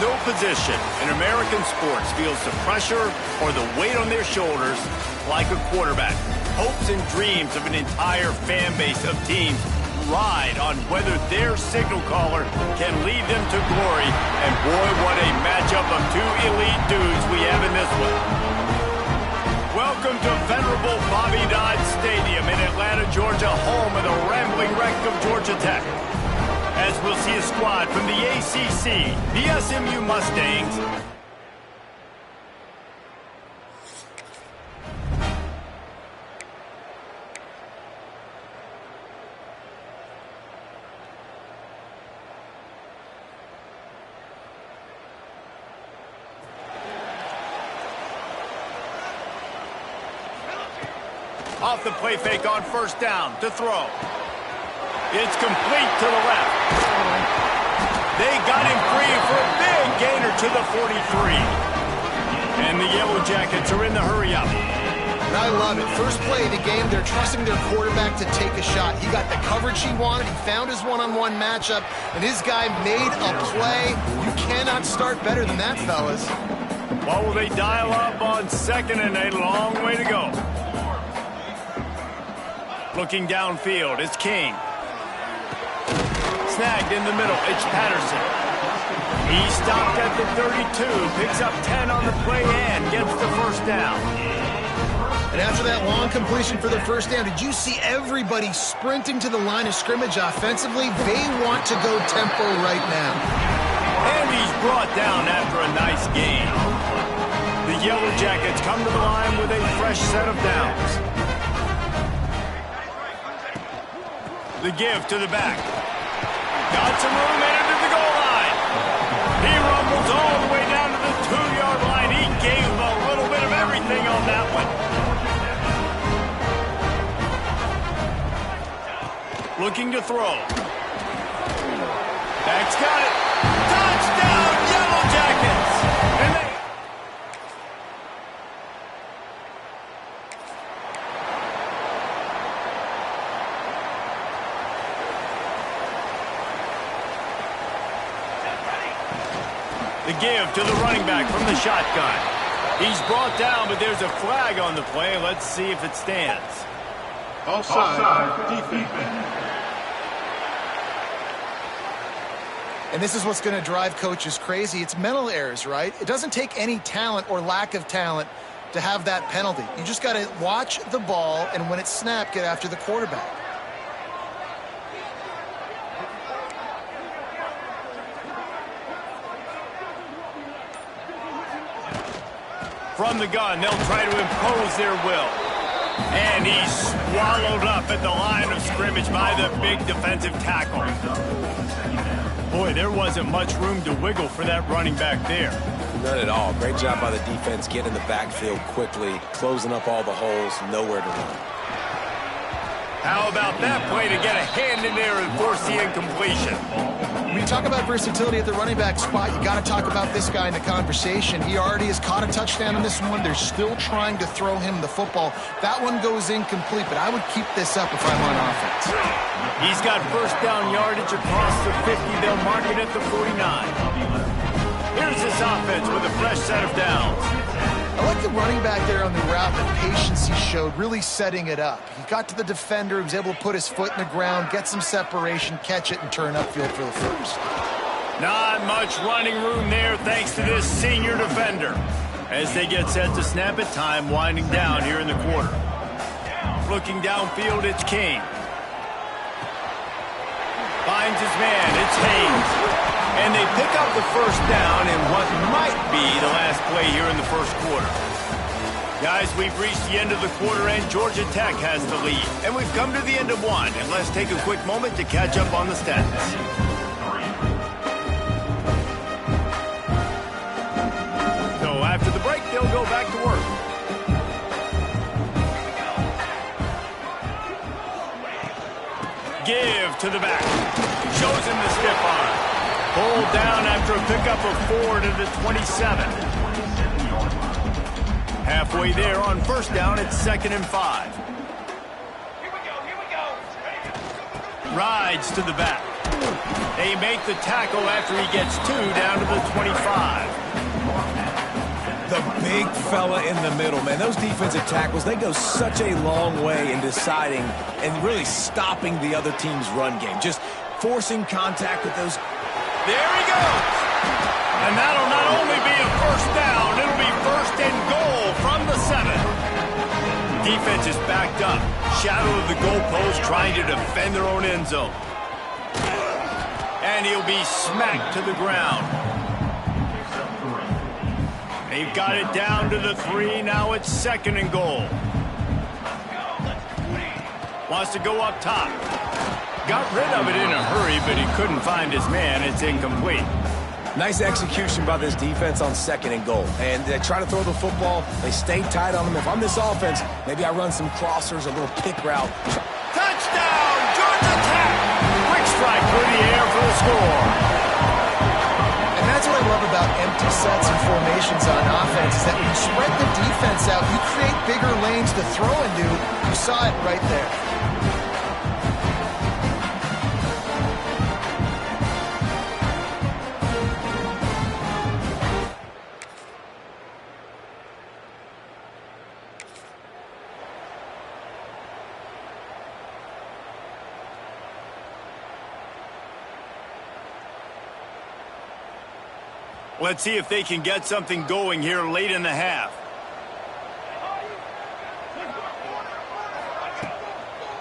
No position in American sports feels the pressure or the weight on their shoulders like a quarterback. Hopes and dreams of an entire fan base of teams ride on whether their signal caller can lead them to glory. And boy, what a matchup of two elite dudes we have in this one. Welcome to venerable Bobby Dodd Stadium in Atlanta, Georgia, home of the rambling wreck of Georgia Tech. As we'll see a squad from the ACC, the SMU Mustangs. Off the play fake on first down to throw. It's complete to the left. They got him free for a big gainer to the 43. And the Yellow Jackets are in the hurry-up. And I love it. First play of the game, they're trusting their quarterback to take a shot. He got the coverage he wanted. He found his one-on-one matchup, and his guy made a play. You cannot start better than that, fellas. What will they dial up on second and a long way to go? Looking downfield, it's King. Snagged in the middle, it's Patterson. He stopped at the 32, picks up 10 on the play and gets the first down. And after that long completion for the first down, did you see everybody sprinting to the line of scrimmage offensively? They want to go tempo right now. And he's brought down after a nice gain. The Yellow Jackets come to the line with a fresh set of downs. The give to the back. Got some room into the goal line. He rumbles all the way down to the 2-yard line. He gave a little bit of everything on that one. Looking to throw. Back's got it. Touchdown, Yellow Jackets! And they... The give to the running back from the shotgun. He's brought down, but there's a flag on the play. Let's see if it stands. Offside, defense. And this is what's going to drive coaches crazy. It's mental errors, right? It doesn't take any talent or lack of talent to have that penalty. You just got to watch the ball, and when it's snapped, get after the quarterback. From the gun, they'll try to impose their will. And he's swallowed up at the line of scrimmage by the big defensive tackle. Boy, there wasn't much room to wiggle for that running back there. None at all. Great job by the defense getting the backfield quickly, closing up all the holes, nowhere to run. How about that play to get a hand in there and force the incompletion? When you talk about versatility at the running back spot, you got to talk about this guy in the conversation. He already has caught a touchdown in this one. They're still trying to throw him the football. That one goes incomplete, but I would keep this up if I'm on offense. He's got first down yardage across the 50. They'll mark it at the 49. Here's this offense with a fresh set of downs. I like the running back there on the route, the patience he showed, really setting it up. He got to the defender, he was able to put his foot in the ground, get some separation, catch it, and turn upfield for the first. Not much running room there thanks to this senior defender. As they get set to snap it, time winding down here in the quarter. Looking downfield, it's King. Finds his man, it's Hayes. And they pick up the first down in what might be the last play here in the first quarter. Guys, we've reached the end of the quarter and Georgia Tech has the lead. And we've come to the end of one. And let's take a quick moment to catch up on the stats. So after the break, they'll go back to work. Give to the back. Shows him the stiff arm. Pulled down after a pickup of 4 to the 27. Halfway there on first down, it's 2nd and 5. Rides to the back. They make the tackle after he gets 2 down to the 25. The big fella in the middle, man. Those defensive tackles, they go such a long way in deciding and really stopping the other team's run game. Just forcing contact with those. There he goes. And that'll not only be a first down, it'll be first and goal from the 7. Defense is backed up. Shadow of the goalpost trying to defend their own end zone. And he'll be smacked to the ground. They've got it down to the 3. Now it's second and goal. Wants to go up top. Got rid of it in a hurry, but he couldn't find his man. It's incomplete. Nice execution by this defense on second and goal. And they try to throw the football. They stay tight on them. If I'm this offense, maybe I run some crossers, a little pick route. Touchdown! Georgia Tech! Quick strike through the air for the score. And that's what I love about empty sets and formations on offense, is that when you spread the defense out, you create bigger lanes to throw into. You saw it right there. Let's see if they can get something going here late in the half.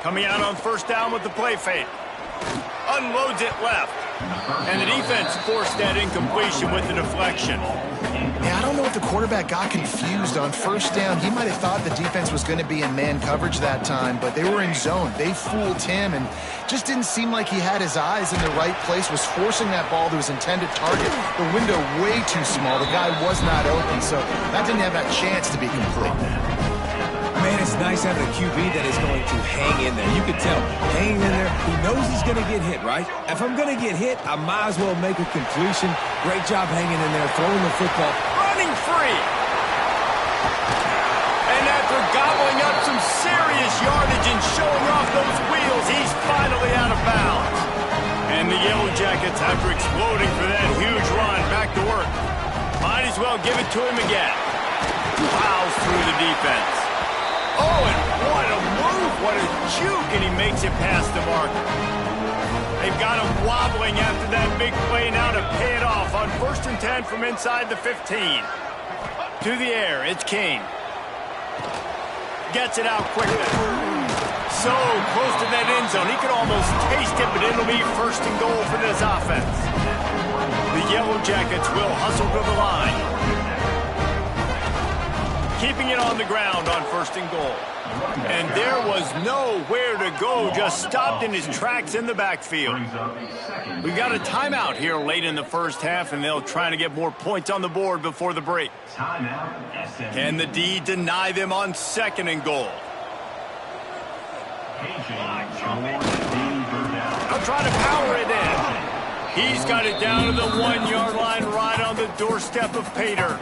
Coming out on first down with the play fake. Unloads it left. And the defense forced that incompletion with the deflection. Yeah, I don't know if the quarterback got confused on first down. He might have thought the defense was going to be in man coverage that time, but they were in zone. They fooled him and just didn't seem like he had his eyes in the right place, was forcing that ball to his intended target. The window way too small. The guy was not open, so that didn't have that chance to be complete. Man, it's nice having a QB that is going to hang in there. You can tell, hanging in there, he knows he's going to get hit, right? If I'm going to get hit, I might as well make a completion. Great job hanging in there, throwing the football. Running free. And after gobbling up some serious yardage and showing off those wheels, he's finally out of bounds. And the Yellow Jackets, after exploding for that huge run, back to work. Might as well give it to him again. Plows through the defense. Oh, and what a move, what a juke, and he makes it past the marker. They've got him wobbling after that big play now to pay it off on 1st and 10 from inside the 15. To the air, it's Kane. Gets it out quickly. So close to that end zone, he could almost taste it, but it'll be 1st and goal for this offense. The Yellow Jackets will hustle to the line. Keeping it on the ground on 1st and goal. And there was nowhere to go, just stopped in his tracks in the backfield. We've got a timeout here late in the first half, and they'll try to get more points on the board before the break. Can the D deny them on 2nd and goal? They'll try to power it in. He's got it down to the 1-yard line right on the doorstep of Pater.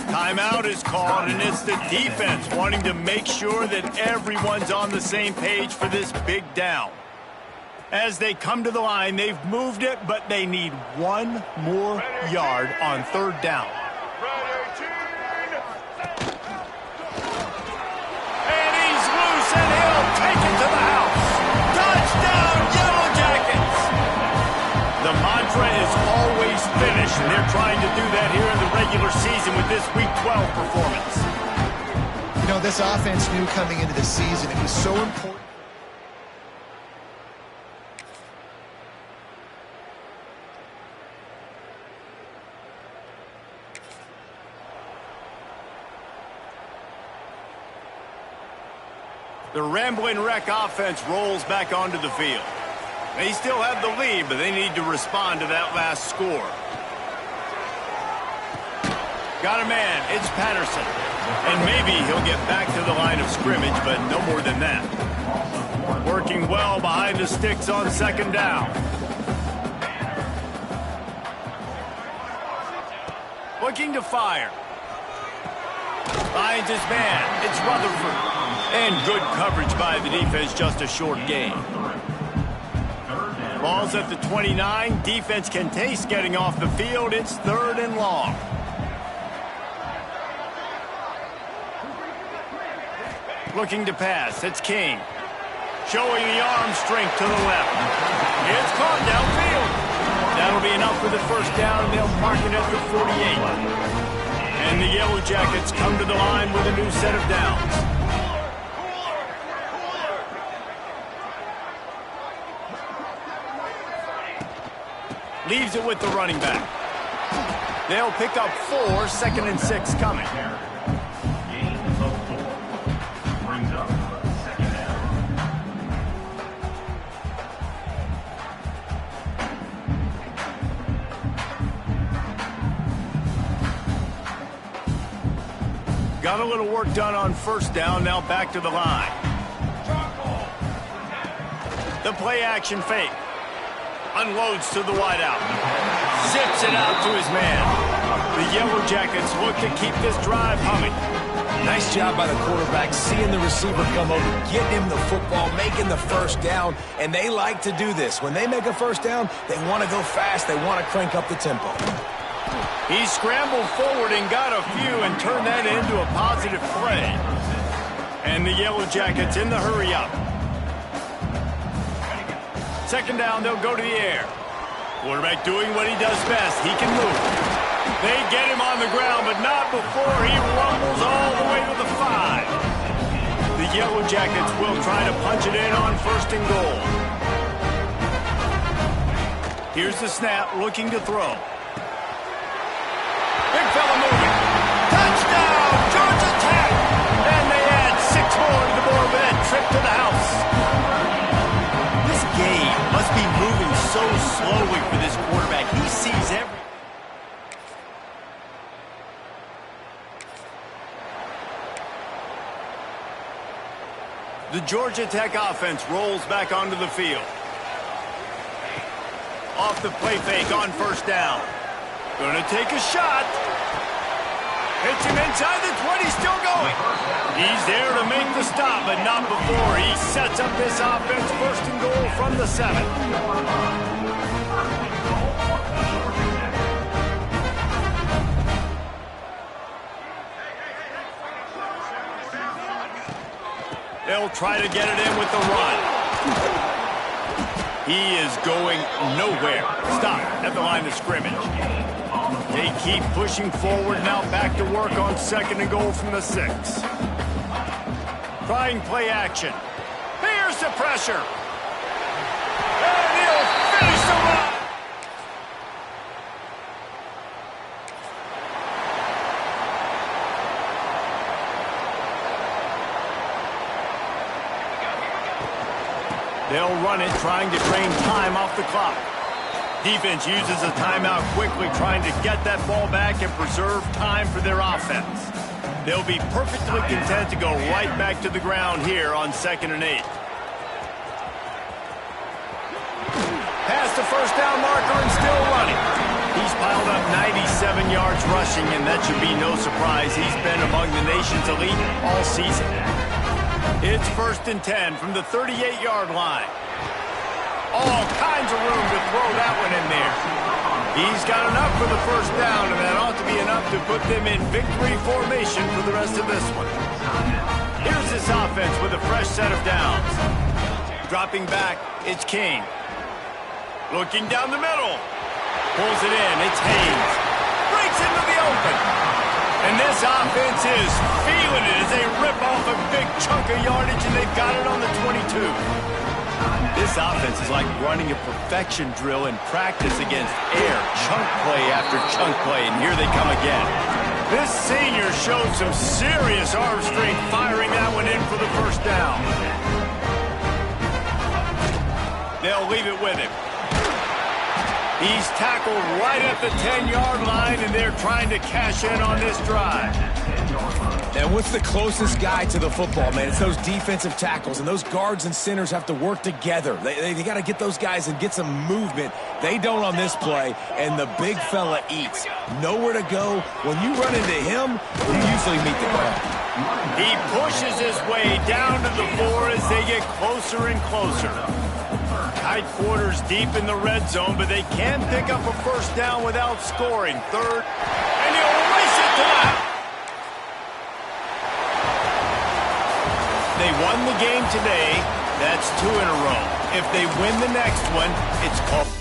Timeout is called, and it's the defense wanting to make sure that everyone's on the same page for this big down. As they come to the line, they've moved it, but they need 1 more yard on 3rd down. And he's loose, and he'll take it to the house. Touchdown, Yellow Jackets! The mantra is always finish, and they're trying to do that here in the regular season with this Week 12 performance. You know, this offense knew coming into the season it was so important. The Ramblin' Wreck offense rolls back onto the field. They still have the lead, but they need to respond to that last score. Got a man, it's Patterson. And maybe he'll get back to the line of scrimmage, but no more than that. Working well behind the sticks on 2nd down. Looking to fire. Finds his man, it's Rutherford. And good coverage by the defense, just a short gain. Ball's at the 29. Defense can taste getting off the field. It's 3rd and long. Looking to pass. It's King. Showing the arm strength to the left. It's caught downfield. That'll be enough for the first down, and they'll mark it at the 48. And the Yellow Jackets come to the line with a new set of downs. Leaves it with the running back. They'll pick up 4, 2nd and 6 coming. Got a little work done on first down, now back to the line. The play action fake. Unloads to the wideout. Zips it out to his man. The Yellow Jackets look to keep this drive humming. Nice job by the quarterback, seeing the receiver come over, getting him the football, making the first down, and they like to do this. When they make a first down, they want to go fast, they want to crank up the tempo. He scrambled forward and got a few and turned that into a positive play. And the Yellow Jackets in the hurry up. 2nd down, they'll go to the air. Quarterback doing what he does best. He can move. They get him on the ground, but not before he rumbles all the way to the 5. The Yellow Jackets will try to punch it in on 1st and goal. Here's the snap, looking to throw. Big fella moving. Touchdown, Georgia Tech! And they add 6 more to the board with that trip to the house. This game must be moving so slowly for this quarterback. He sees every... The Georgia Tech offense rolls back onto the field. Off the play fake on first down. Gonna take a shot. Hits him inside the 20, still going. He's there to make the stop, but not before he sets up this offense 1st and goal from the 7. They'll try to get it in with the run. He is going nowhere. Stop at the line of scrimmage. They keep pushing forward, now back to work on 2nd and goal from the 6. Trying play action. Here's the pressure. And he'll finish the run. They'll run it, trying to drain time off the clock. Defense uses a timeout quickly, trying to get that ball back and preserve time for their offense. They'll be perfectly content to go right back to the ground here on 2nd and 8. Past the first down marker and still running. He's piled up 97 yards rushing, and that should be no surprise. He's been among the nation's elite all season. It's 1st and 10 from the 38-yard line. All kinds of room to throw that one in there. He's got enough for the first down, and that ought to be enough to put them in victory formation for the rest of this one. Here's this offense with a fresh set of downs. Dropping back, it's King. Looking down the middle. Pulls it in, it's Haynes. Breaks into the open. And this offense is feeling it as they rip off a big chunk of yardage, and they've got it on the 22. This offense is like running a perfection drill in practice against air. Chunk play after chunk play, and here they come again. This senior showed some serious arm strength firing that one in for the first down. They'll leave it with him. He's tackled right at the 10-yard line, and they're trying to cash in on this drive. And what's the closest guy to the football, man? It's those defensive tackles, and those guards and centers have to work together. They got to get those guys and get some movement. They don't on this play, and the big fella eats. Nowhere to go. When you run into him, you usually meet the ground. He pushes his way down to the 4 as they get closer and closer. Tight quarters deep in the red zone, but they can pick up a first down without scoring. Third, and he'll race it to the house. They won the game today. That's 2 in a row. If they win the next one, it's called.